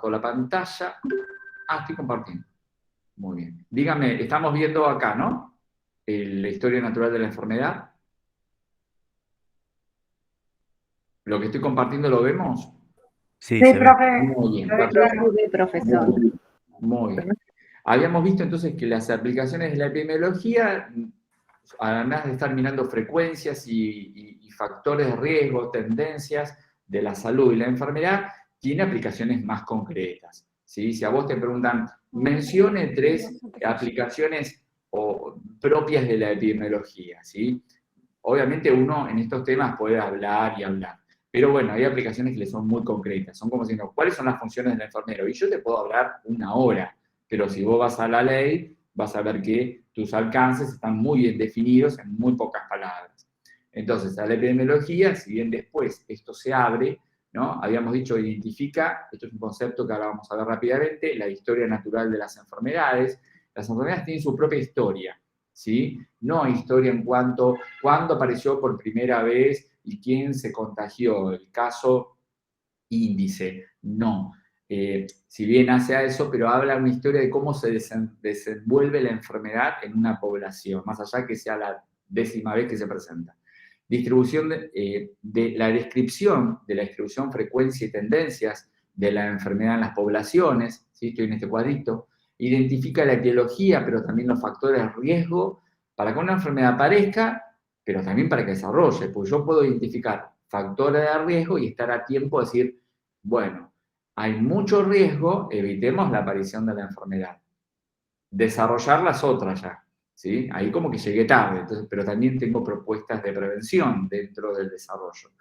comparto la pantalla. Estoy compartiendo. Muy bien. Dígame, estamos viendo acá, ¿no? La historia natural de la enfermedad. ¿Lo que estoy compartiendo lo vemos? Sí, Sí, se ve. profe. Muy bien, Se ve perfecto. claro. Sí, profesor. Muy bien. Habíamos visto entonces que las aplicaciones de la epidemiología, además de estar mirando frecuencias y factores de riesgo, tendencias de la salud y la enfermedad, tiene aplicaciones más concretas, ¿sí? Si a vos te preguntan, mencione 3 aplicaciones propias de la epidemiología, ¿sí? Obviamente uno en estos temas puede hablar y hablar, pero bueno, hay aplicaciones que le son muy concretas, son como diciendo, ¿cuáles son las funciones del enfermero? Y yo te puedo hablar una hora, pero si vos vas a la ley, vas a ver que tus alcances están muy bien definidos en muy pocas palabras. Entonces, a la epidemiología, si bien después esto se abre, ¿no? Habíamos dicho, identifica, esto es un concepto que ahora vamos a ver rápidamente, la historia natural de las enfermedades. Las enfermedades tienen su propia historia, ¿sí? No historia en cuanto, cuándo apareció por primera vez y quién se contagió, el caso índice, no. Si bien hace a eso, pero habla una historia de cómo se desenvuelve la enfermedad en una población, más allá que sea la 10ª vez que se presenta. Distribución de la descripción de la distribución, frecuencia y tendencias de la enfermedad en las poblaciones, ¿sí? Estoy en este cuadrito. Identifica la etiología, pero también los factores de riesgo para que una enfermedad aparezca, pero también para que desarrolle, porque yo puedo identificar factores de riesgo y estar a tiempo de decir, bueno, hay mucho riesgo, evitemos la aparición de la enfermedad. Desarrollar las otras ya, ¿sí? Ahí como que llegué tarde, entonces, pero también tengo propuestas de prevención dentro del desarrollo.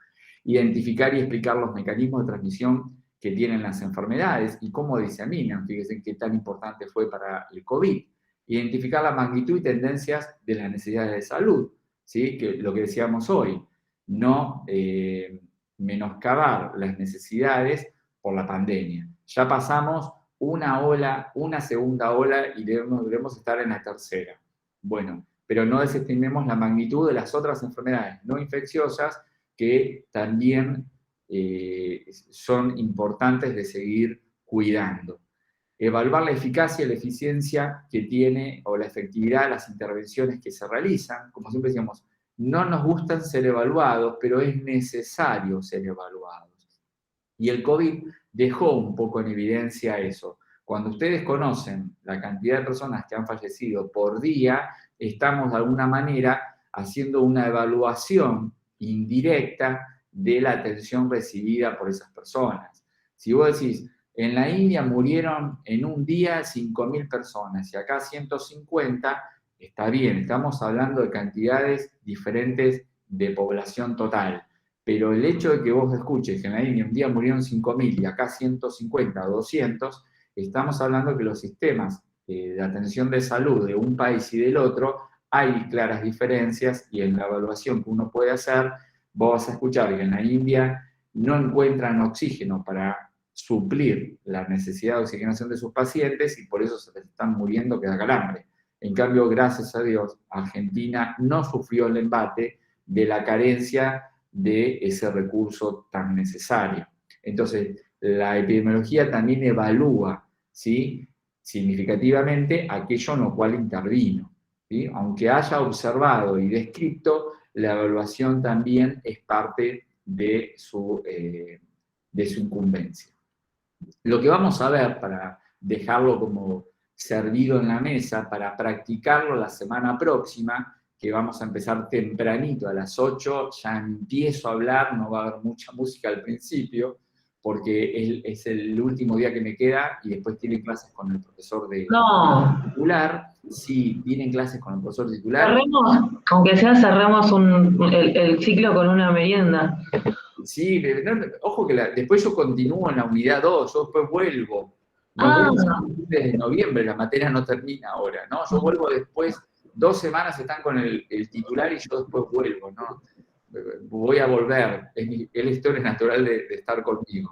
Identificar y explicar los mecanismos de transmisión que tienen las enfermedades y cómo diseminan, fíjense qué tan importante fue para el COVID. Identificar la magnitud y tendencias de las necesidades de salud, ¿sí? Que lo que decíamos hoy, no menoscabar las necesidades por la pandemia. Ya pasamos una ola, una segunda ola y debemos estar en la tercera. Bueno, pero no desestimemos la magnitud de las otras enfermedades no infecciosas que también son importantes de seguir cuidando. Evaluar la eficacia y la eficiencia que tiene o la efectividad de las intervenciones que se realizan. Como siempre decíamos, no nos gustan ser evaluados, pero es necesario ser evaluados. Y el COVID dejó un poco en evidencia eso. Cuando ustedes conocen la cantidad de personas que han fallecido por día, estamos de alguna manera haciendo una evaluación indirecta de la atención recibida por esas personas. Si vos decís, en la India murieron en un día 5.000 personas y acá 150, está bien, estamos hablando de cantidades diferentes de población total. Pero el hecho de que vos escuches que en la India un día murieron 5.000 y acá 150 o 200, estamos hablando de que los sistemas de atención de salud de un país y del otro hay claras diferencias y en la evaluación que uno puede hacer, vos vas a escuchar que en la India no encuentran oxígeno para suplir la necesidad de oxigenación de sus pacientes y por eso se les están muriendo que da calambre. En cambio, gracias a Dios, Argentina no sufrió el embate de la carencia de ese recurso tan necesario. Entonces, la epidemiología también evalúa, ¿sí?, significativamente aquello en lo cual intervino, ¿sí? Aunque haya observado y descrito, la evaluación también es parte de su incumbencia. Lo que vamos a ver, para dejarlo como servido en la mesa, para practicarlo la semana próxima, que vamos a empezar tempranito a las 8, ya empiezo a hablar, no va a haber mucha música al principio, porque es el último día que me queda y después tienen clases con el profesor de titular. Sí, tienen clases con el profesor titular. Cerremos, aunque sea cerramos el ciclo con una merienda. Sí, ojo que después yo continúo en la unidad 2, yo después vuelvo. No vuelvo desde noviembre, la materia no termina ahora, ¿no? Yo vuelvo después, 2 semanas están con el titular y yo después vuelvo, ¿no? Voy a volver, es la historia natural de estar conmigo.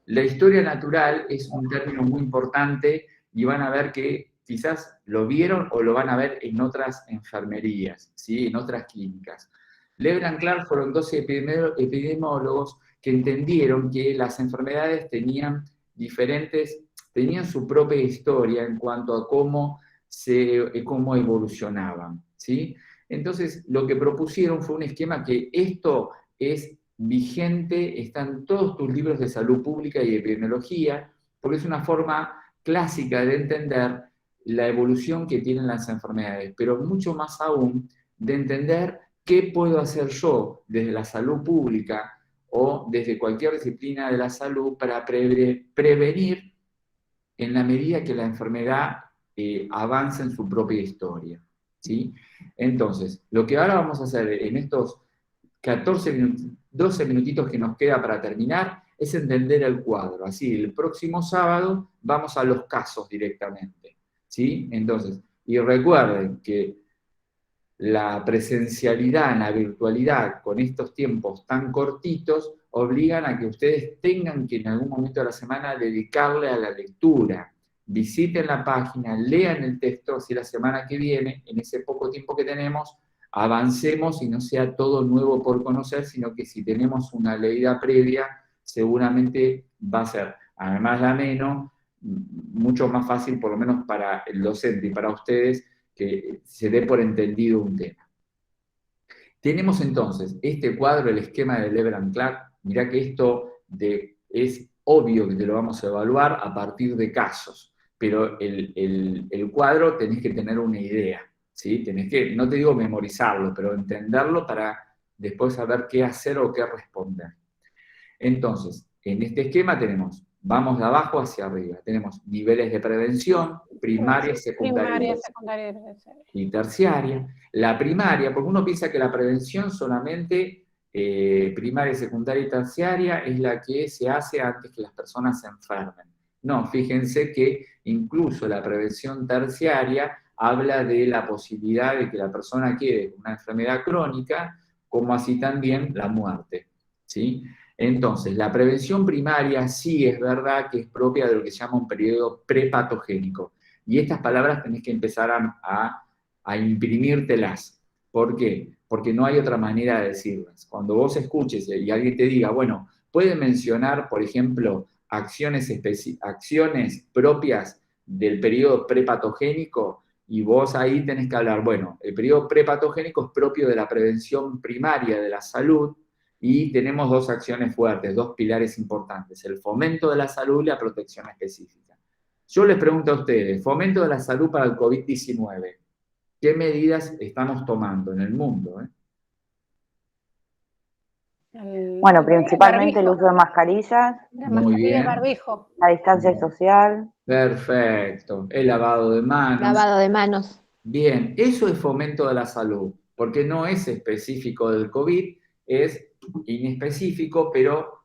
La historia natural es un término muy importante y van a ver que quizás lo vieron o lo van a ver en otras enfermerías, ¿sí?, en otras clínicas. Leblanc Clark fueron 12 epidemiólogos que entendieron que las enfermedades tenían diferentes, tenían su propia historia en cuanto a cómo evolucionaban, ¿sí? Entonces, lo que propusieron fue un esquema que esto es vigente, está en todos tus libros de salud pública y epidemiología, porque es una forma clásica de entender la evolución que tienen las enfermedades, pero mucho más aún de entender qué puedo hacer yo desde la salud pública o desde cualquier disciplina de la salud para prevenir en la medida que la enfermedad avanza en su propia historia, ¿sí? Entonces, lo que ahora vamos a hacer en estos 12 minutitos que nos queda para terminar es entender el cuadro. Así, el próximo sábado vamos a los casos directamente, ¿sí? Entonces, y recuerden que la presencialidad, la virtualidad, con estos tiempos tan cortitos, obligan a que ustedes tengan que en algún momento de la semana dedicarle a la lectura. Visiten la página, lean el texto, si la semana que viene, en ese poco tiempo que tenemos, avancemos y no sea todo nuevo por conocer, sino que si tenemos una leída previa, seguramente va a ser, además de ameno, mucho más fácil, por lo menos para el docente y para ustedes, que se dé por entendido un tema. Tenemos entonces este cuadro, el esquema de Leveland-Clark. Mirá que esto es obvio que te lo vamos a evaluar a partir de casos, pero el cuadro tenés que tener una idea, ¿sí? Tenés que, no te digo memorizarlo, pero entenderlo para después saber qué hacer o qué responder. Entonces, en este esquema tenemos, vamos de abajo hacia arriba, tenemos niveles de prevención, primaria, secundaria y terciaria. La primaria, porque uno piensa que la prevención solamente primaria, secundaria y terciaria es la que se hace antes que las personas se enfermen. No, fíjense que incluso la prevención terciaria habla de la posibilidad de que la persona quede con una enfermedad crónica, como así también la muerte, ¿sí? Entonces, la prevención primaria sí es verdad que es propia de lo que se llama un periodo prepatogénico. Y estas palabras tenés que empezar a imprimírtelas. ¿Por qué? Porque no hay otra manera de decirlas. Cuando vos escuches y alguien te diga, bueno, puede mencionar, por ejemplo, acciones propias del periodo prepatogénico, y vos ahí tenés que hablar, bueno, el periodo prepatogénico es propio de la prevención primaria de la salud, y tenemos dos acciones fuertes, dos pilares importantes, el fomento de la salud y la protección específica. Yo les pregunto a ustedes, fomento de la salud para el COVID-19, ¿qué medidas estamos tomando en el mundo? Bueno, principalmente el uso de mascarillas, Muy bien. Barbijo. la distancia social. Perfecto. El lavado de manos. Lavado de manos. Bien, eso es fomento de la salud, porque no es específico del COVID, es inespecífico, pero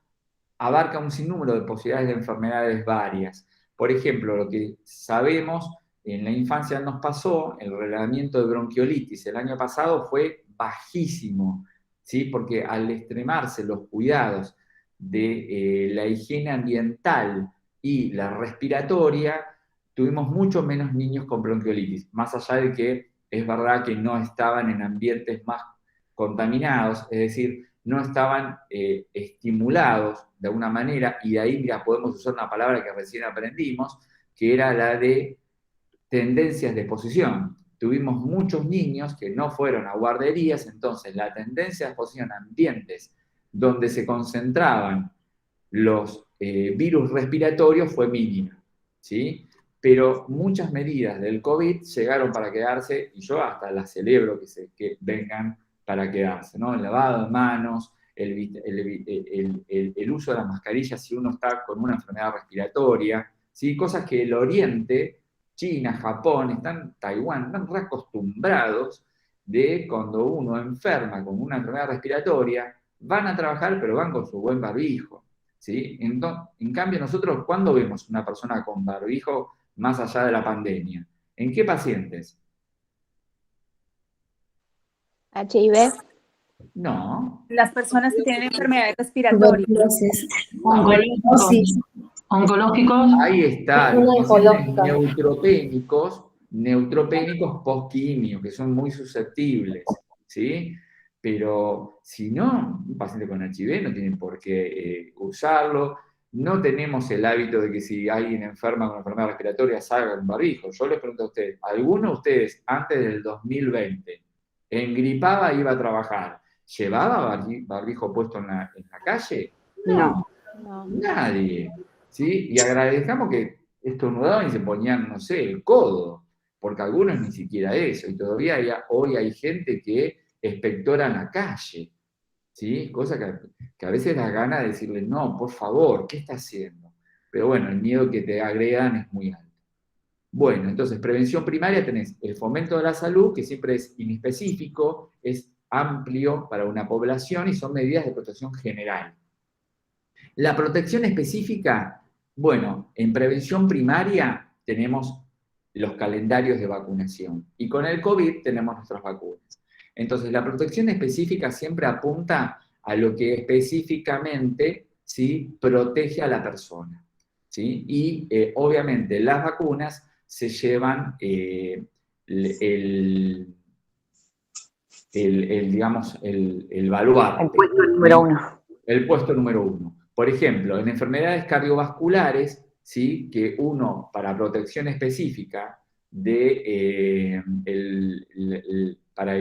abarca un sinnúmero de posibilidades de enfermedades varias. Por ejemplo, lo que sabemos, en la infancia nos pasó, el relevamiento de bronquiolitis el año pasado fue bajísimo, ¿sí? Porque al extremarse los cuidados de la higiene ambiental y la respiratoria, tuvimos mucho menos niños con bronquiolitis, más allá de que es verdad que no estaban en ambientes más contaminados, es decir, no estaban estimulados de alguna manera, y de ahí, mira, podemos usar una palabra que recién aprendimos, que era la de tendencias de exposición. Tuvimos muchos niños que no fueron a guarderías, entonces la tendencia de exposición a ambientes donde se concentraban los virus respiratorios fue mínima, ¿sí? Pero muchas medidas del COVID llegaron para quedarse, y yo hasta las celebro que vengan para quedarse, ¿no? El lavado de manos, el uso de la mascarilla si uno está con una enfermedad respiratoria, ¿sí? Cosas que el Oriente, China, Japón, Taiwán, están reacostumbrados de cuando uno enferma con una enfermedad respiratoria, van a trabajar, pero van con su buen barbijo, ¿sí? En cambio, nosotros, ¿cuándo vemos una persona con barbijo más allá de la pandemia? ¿En qué pacientes? HIV. No. Las personas que tienen enfermedades respiratorias. Oncológicos. Ahí está, los pacientes neutropénicos post-quimio, que son muy susceptibles, ¿sí? Pero si no, un paciente con HIV no tiene por qué usarlo. no tenemos el hábito de que si alguien enferma con enfermedad respiratoria salga con barbijo. Yo les pregunto a ustedes, ¿alguno de ustedes antes del 2020 engripaba e iba a trabajar? ¿Llevaba barbijo puesto en la calle? No. No. Nadie. ¿Sí? Y agradezcamos que estornudaban y se ponían, no sé, el codo, porque algunos ni siquiera eso, y todavía hoy hay gente que expectora en la calle, ¿sí? Cosa que a veces da ganas de decirle, no, por favor, ¿qué está haciendo? Pero bueno, el miedo que te agregan es muy alto. Bueno, entonces, prevención primaria tenés el fomento de la salud, que siempre es inespecífico, es amplio para una población y son medidas de protección general. La protección específica, bueno, en prevención primaria tenemos los calendarios de vacunación y con el COVID tenemos nuestras vacunas. Entonces, la protección específica siempre apunta a lo que específicamente, ¿sí?, protege a la persona, ¿sí? Y obviamente las vacunas se llevan digamos, el baluarte. El puesto número 1. El puesto número 1. Por ejemplo, en enfermedades cardiovasculares, ¿sí?, que uno, para protección específica, para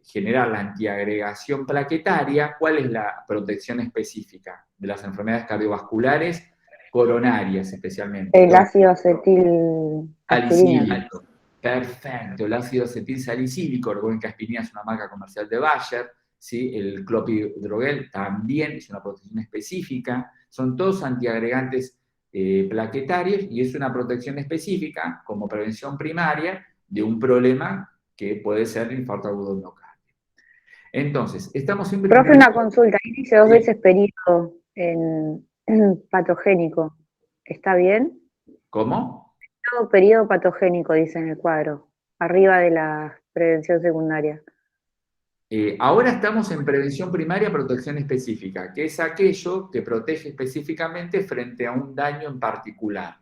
generar la antiagregación plaquetaria, ¿cuál es la protección específica de las enfermedades cardiovasculares coronarias especialmente? El ácido acetil Salicílico. Perfecto, el ácido acetil salicílico, recuerden que aspirina es una marca comercial de Bayer, ¿sí? El clopidogrel también es una protección específica, son todos antiagregantes plaquetarios y es una protección específica como prevención primaria de un problema que puede ser el infarto agudo del miocardio. Entonces, estamos siempre... Profe, una consulta, ahí dice 2 Sí. veces periodo en patogénico, ¿está bien? ¿Cómo? Todo periodo patogénico, dice en el cuadro, arriba de la prevención secundaria. Ahora estamos en prevención primaria, protección específica, que es aquello que protege específicamente frente a un daño en particular.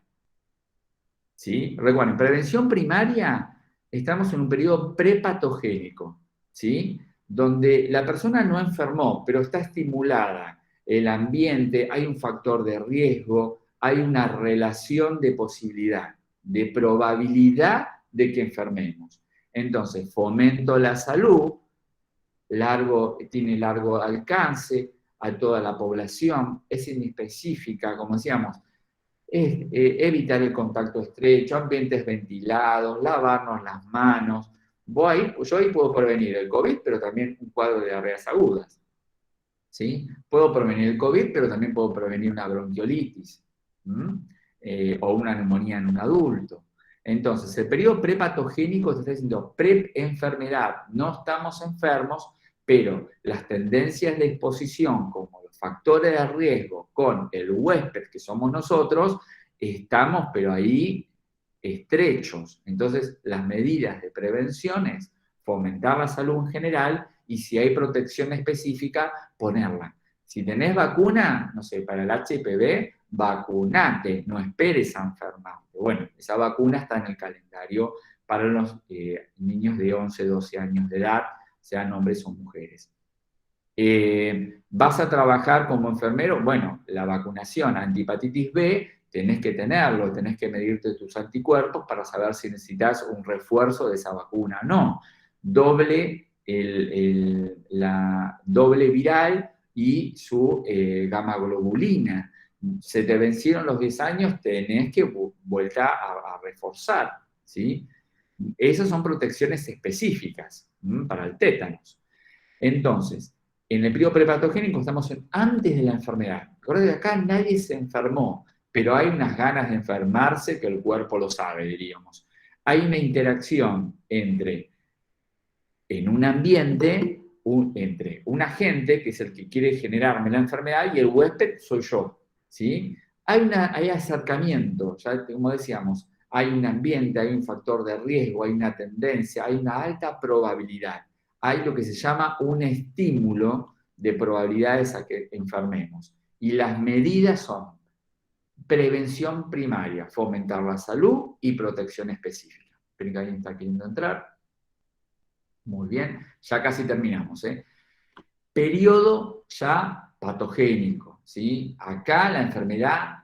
¿Sí? Recuerden, en prevención primaria estamos en un periodo prepatogénico, ¿sí?, donde la persona no enfermó, pero está estimulada, el ambiente, hay un factor de riesgo, hay una relación de posibilidad, de probabilidad de que enfermemos. Entonces, fomento la salud, tiene largo alcance a toda la población, es inespecífica, como decíamos, es evitar el contacto estrecho, ambientes ventilados, lavarnos las manos. Yo ahí puedo prevenir el COVID, pero también un cuadro de diarreas agudas, ¿sí? Puedo prevenir el COVID, pero también puedo prevenir una bronquiolitis, o una neumonía en un adulto. Entonces, el periodo prepatogénico te está diciendo pre-enfermedad, no estamos enfermos, pero las tendencias de exposición, como los factores de riesgo con el huésped que somos nosotros, estamos, pero ahí estrechos. Entonces, las medidas de prevención es fomentar la salud en general y si hay protección específica, ponerla. Si tenés vacuna, no sé, para el HPV, vacunate, no esperes a enfermarte. Bueno, esa vacuna está en el calendario para los niños de 11, 12 años de edad, sean hombres o mujeres. ¿Vas a trabajar como enfermero? Bueno, la vacunación antihepatitis B tenés que tenerlo, tenés que medirte tus anticuerpos para saber si necesitas un refuerzo de esa vacuna o no. La doble viral y su gamma globulina. Se te vencieron los 10 años, tenés que volver a reforzar, ¿sí? Esas son protecciones específicas para el tétanos. Entonces, en el periodo prepatogénico estamos antes de la enfermedad. Recuerden que acá nadie se enfermó, pero hay unas ganas de enfermarse que el cuerpo lo sabe, diríamos. Hay una interacción en un ambiente, entre un agente, que es el que quiere generarme la enfermedad, y el huésped soy yo, ¿sí? Hay acercamiento, ya como decíamos, hay un ambiente, hay un factor de riesgo, hay una tendencia, hay una alta probabilidad. Hay lo que se llama un estímulo de probabilidades a que enfermemos. Y las medidas son prevención primaria, fomentar la salud y protección específica. Esperen que alguien está queriendo entrar. Muy bien, ya casi terminamos. Periodo ya patogénico, ¿sí? Acá la enfermedad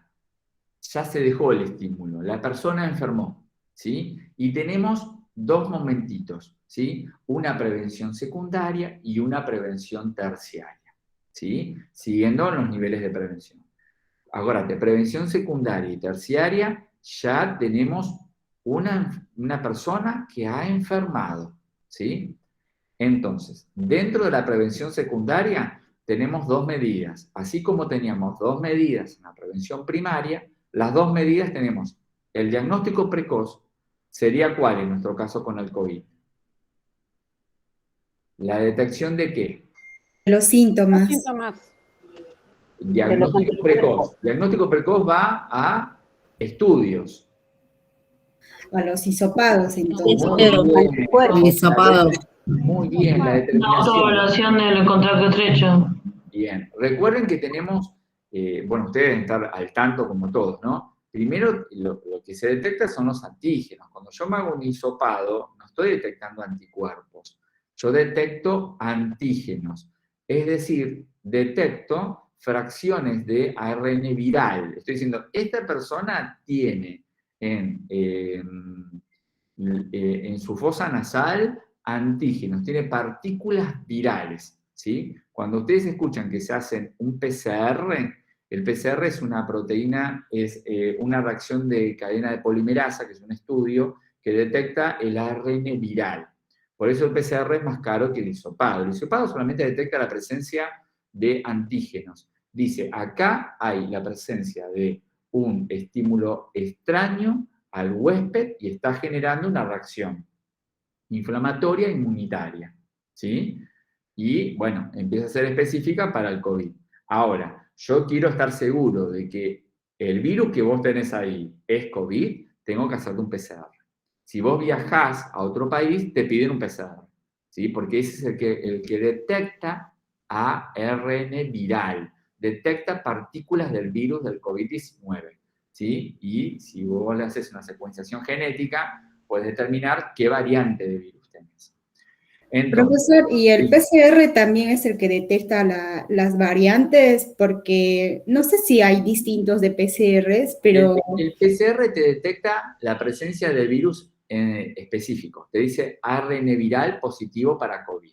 ya se dejó el estímulo, la persona enfermó, ¿sí? Y tenemos dos momentitos, ¿sí? Una prevención secundaria y una prevención terciaria, ¿sí? Siguiendo los niveles de prevención. Ahora, de prevención secundaria y terciaria, ya tenemos una persona que ha enfermado, ¿sí? Entonces, dentro de la prevención secundaria tenemos dos medidas. Así como teníamos dos medidas en la prevención primaria, las dos medidas tenemos el diagnóstico precoz, ¿sería cuál en nuestro caso con el COVID? ¿La detección de qué? Los síntomas. Diagnóstico precoz. Diagnóstico precoz va a estudios. A los hisopados, entonces. Muy Hisopado. Muy bien, la La determinación. autoevaluación del contacto estrecho. Bien, recuerden que tenemos, bueno, ustedes deben estar al tanto como todos, ¿no? Primero, lo que se detecta son los antígenos. Cuando yo me hago un hisopado, no estoy detectando anticuerpos, yo detecto antígenos. Es decir, detecto fracciones de ARN viral. Estoy diciendo, esta persona tiene en su fosa nasal antígenos, tiene partículas virales, ¿sí? Cuando ustedes escuchan que se hacen un PCR, el PCR es una proteína, es una reacción de cadena de polimerasa, que es un estudio que detecta el ARN viral. Por eso el PCR es más caro que el hisopado. El hisopado solamente detecta la presencia de antígenos. Dice, acá hay la presencia de un estímulo extraño al huésped y está generando una reacción inflamatoria inmunitaria, ¿sí? Y, bueno, empieza a ser específica para el COVID. Ahora, yo quiero estar seguro de que el virus que vos tenés ahí es COVID, tengo que hacerte un PCR. Si vos viajás a otro país, te piden un PCR, ¿sí? Porque ese es el que detecta ARN viral, detecta partículas del virus del COVID-19, ¿sí? Y si vos le haces una secuenciación genética, puedes determinar qué variante de virus tenés. Entonces, Profesor, ¿y el PCR también es el que detecta las variantes? Porque no sé si hay distintos de PCRs, pero... el PCR te detecta la presencia de virus específico. Te dice ARN viral positivo para COVID.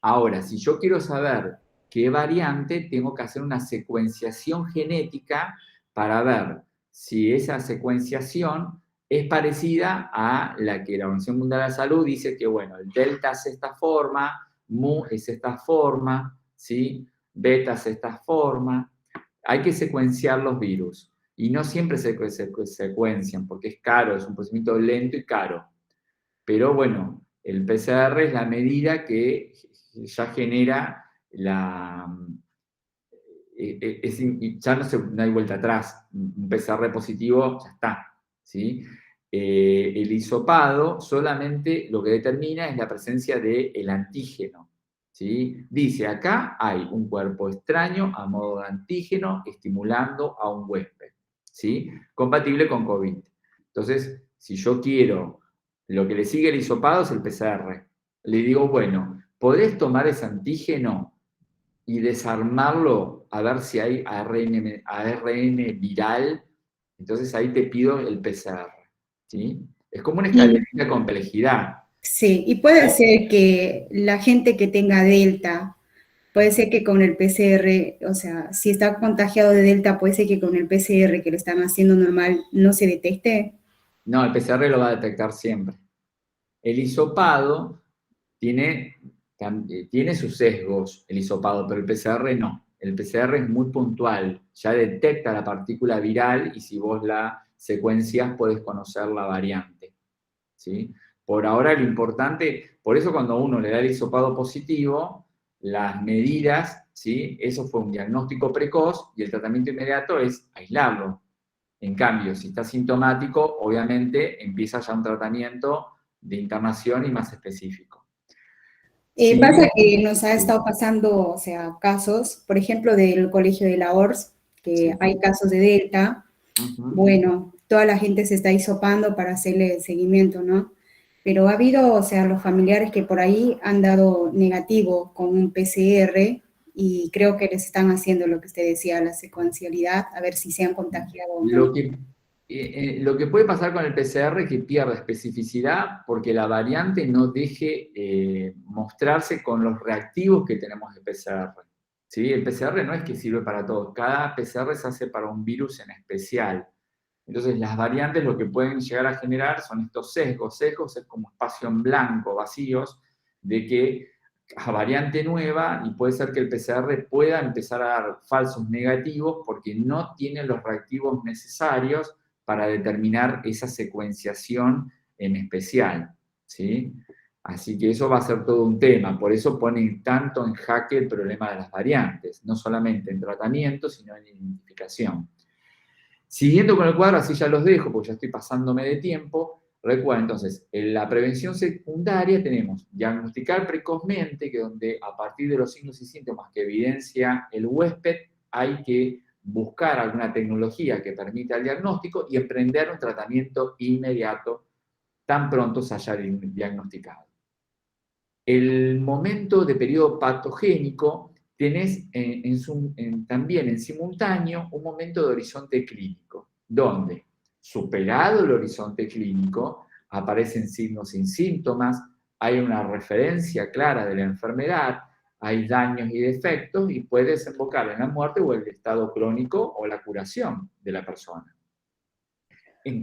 Ahora, si yo quiero saber qué variante, tengo que hacer una secuenciación genética para ver si esa secuenciación es parecida a la que la Organización Mundial de la Salud dice que, bueno, el delta es esta forma, mu es esta forma, ¿sí? Beta es esta forma. Hay que secuenciar los virus. Y no siempre se secuencian, porque es caro, es un procedimiento lento y caro. Pero bueno, el PCR es la medida que ya genera la... ya no hay vuelta atrás. Un PCR positivo ya está, ¿sí? El hisopado solamente lo que determina es la presencia del antígeno, ¿sí? Dice, acá hay un cuerpo extraño a modo de antígeno estimulando a un huésped, ¿sí? Compatible con COVID. Entonces, si yo quiero, lo que le sigue el hisopado es el PCR. Le digo, bueno, ¿podés tomar ese antígeno y desarmarlo a ver si hay ARN viral? Entonces ahí te pido el PCR, ¿sí? Es como una escalera de complejidad. Sí, y puede ser que la gente que tenga Delta, puede ser que con el PCR, o sea, si está contagiado de Delta, puede ser que con el PCR que le están haciendo normal no se detecte. No, el PCR lo va a detectar siempre. El hisopado tiene sus sesgos, el hisopado, pero el PCR no. El PCR es muy puntual, ya detecta la partícula viral y si vos la secuencias podés conocer la variante, ¿sí? Por ahora lo importante, por eso cuando uno le da el hisopado positivo, las medidas, ¿sí? Eso fue un diagnóstico precoz y el tratamiento inmediato es aislarlo. En cambio, si está sintomático, obviamente empieza ya un tratamiento de internación y más específico. Sí, Pasa que nos ha estado pasando, o sea, casos, por ejemplo, del colegio de la ORS, que sí. hay casos de Delta. Uh-huh. Bueno, toda la gente se está hisopando para hacerle el seguimiento, ¿no? Pero ha habido, o sea, los familiares que por ahí han dado negativo con un PCR y creo que les están haciendo lo que usted decía, la secuencialidad, a ver si se han contagiado o no. Lo que puede pasar con el PCR es que pierda especificidad porque la variante no deje mostrarse con los reactivos que tenemos de PCR. ¿Sí? El PCR no es que sirve para todo, cada PCR se hace para un virus en especial. Entonces las variantes lo que pueden llegar a generar son estos sesgos. Sesgos es como espacio en blanco, vacíos, de que a variante nueva, y puede ser que el PCR pueda empezar a dar falsos negativos porque no tiene los reactivos necesarios para determinar esa secuenciación en especial, ¿sí? Así que eso va a ser todo un tema, por eso ponen tanto en jaque el problema de las variantes, no solamente en tratamiento, sino en identificación. Siguiendo con el cuadro, así ya los dejo, porque ya estoy pasándome de tiempo. Recuerden, entonces, en la prevención secundaria tenemos diagnosticar precozmente, que donde a partir de los signos y síntomas que evidencia el huésped, hay que buscar alguna tecnología que permita el diagnóstico y emprender un tratamiento inmediato tan pronto se haya diagnosticado. El momento de periodo patogénico, tenés también en simultáneo un momento de horizonte clínico, donde, superado el horizonte clínico, aparecen signos y síntomas, hay una referencia clara de la enfermedad, hay daños y defectos y puede desembocar en la muerte o el estado crónico o la curación de la persona.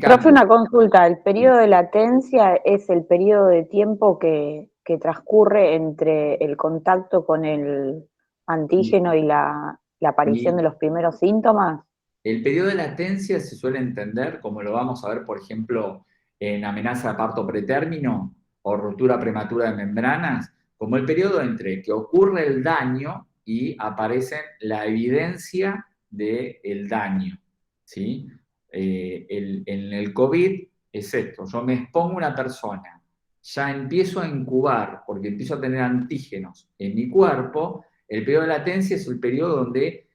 Profe, una consulta. ¿El periodo de latencia es el periodo de tiempo que transcurre entre el contacto con el antígeno y la aparición de los primeros síntomas? El periodo de latencia se suele entender, como lo vamos a ver, por ejemplo, en amenaza de parto pretérmino o ruptura prematura de membranas, como el periodo entre que ocurre el daño y aparece la evidencia del daño, ¿sí? En el COVID es esto, yo me expongo a una persona, ya empiezo a incubar porque empiezo a tener antígenos en mi cuerpo, el periodo de latencia es el periodo donde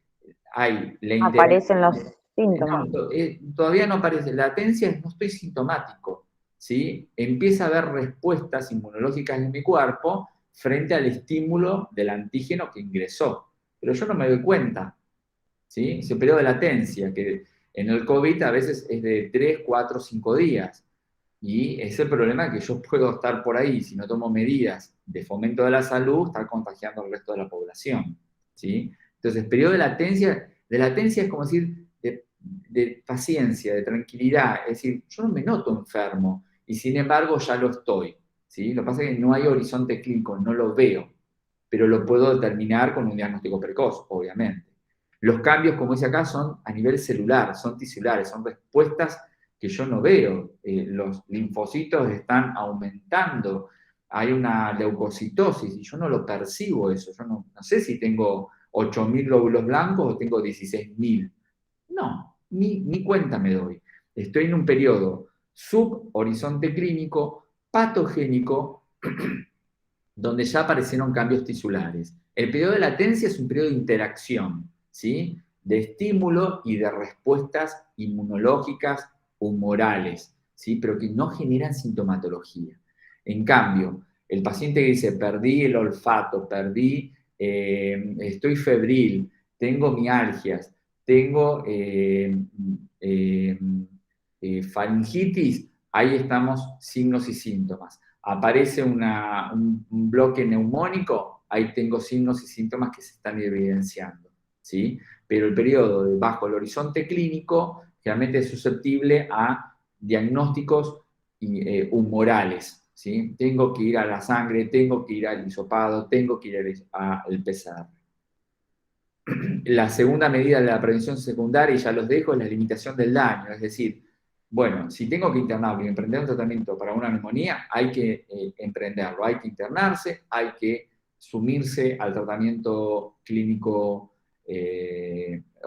hay la aparecen los síntomas. No, todavía no aparece, latencia es no estoy sintomático, ¿sí? Empieza a haber respuestas inmunológicas en mi cuerpo frente al estímulo del antígeno que ingresó, pero yo no me doy cuenta, ¿sí? Ese periodo de latencia que en el COVID a veces es de 3, 4, 5 días. Y es el problema que yo puedo estar por ahí, si no tomo medidas de fomento de la salud, estar contagiando al resto de la población, ¿sí? Entonces, periodo de latencia es como decir de paciencia, de tranquilidad. Es decir, yo no me noto enfermo y sin embargo ya lo estoy, ¿sí? Lo que pasa es que no hay horizonte clínico, no lo veo, pero lo puedo determinar con un diagnóstico precoz, obviamente. Los cambios, como dice acá, son a nivel celular, son tisulares, son respuestas que yo no veo. Los linfocitos están aumentando, hay una leucocitosis y yo no lo percibo eso. Yo no sé si tengo 8.000 glóbulos blancos o tengo 16.000. No, ni cuenta me doy. Estoy en un periodo subhorizonte clínico, patogénico, donde ya aparecieron cambios tisulares. El periodo de latencia es un periodo de interacción, ¿sí? De estímulo y de respuestas inmunológicas humorales, ¿sí? Pero que no generan sintomatología. En cambio, el paciente que dice, perdí el olfato, estoy febril, tengo mialgias, tengo faringitis, ahí estamos signos y síntomas. Aparece un bloque neumónico, ahí tengo signos y síntomas que se están evidenciando, ¿sí? Pero el periodo de bajo el horizonte clínico realmente es susceptible a diagnósticos humorales, ¿sí? Tengo que ir a la sangre, tengo que ir al hisopado, tengo que ir al PCR. La segunda medida de la prevención secundaria, y ya los dejo, es la limitación del daño, es decir, bueno, si tengo que internarlo y emprender un tratamiento para una neumonía, hay que emprenderlo, hay que internarse, hay que sumirse al tratamiento clínico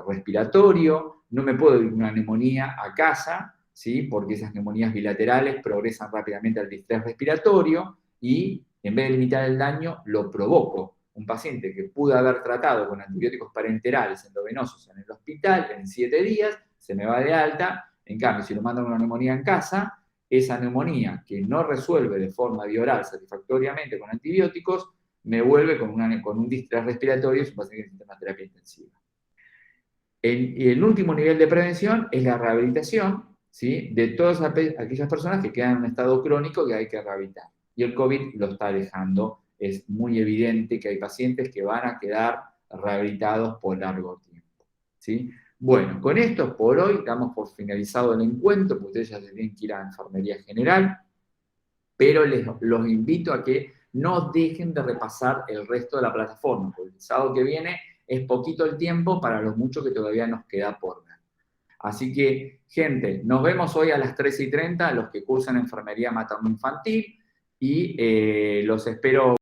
respiratorio, no me puedo ir una neumonía a casa, ¿sí? Porque esas neumonías bilaterales progresan rápidamente al distrés respiratorio y en vez de limitar el daño, lo provoco. Un paciente que pudo haber tratado con antibióticos parenterales endovenosos en el hospital en 7 días, se me va de alta. En cambio, si lo mandan una neumonía en casa, esa neumonía que no resuelve de forma bioral satisfactoriamente con antibióticos, me vuelve con un distrés respiratorio, es un paciente que necesita una terapia intensiva. Y el último nivel de prevención es la rehabilitación, ¿sí?, de todas aquellas personas que quedan en un estado crónico que hay que rehabilitar. Y el COVID lo está dejando. Es muy evidente que hay pacientes que van a quedar rehabilitados por largo tiempo, ¿sí? Bueno, con esto por hoy damos por finalizado el encuentro, porque ustedes ya se tienen que ir a la enfermería general, pero los invito a que no dejen de repasar el resto de la plataforma, porque el sábado que viene es poquito el tiempo para lo mucho que todavía nos queda por ver. Así que, gente, nos vemos hoy a las 13:30, los que cursan enfermería materno-infantil, y los espero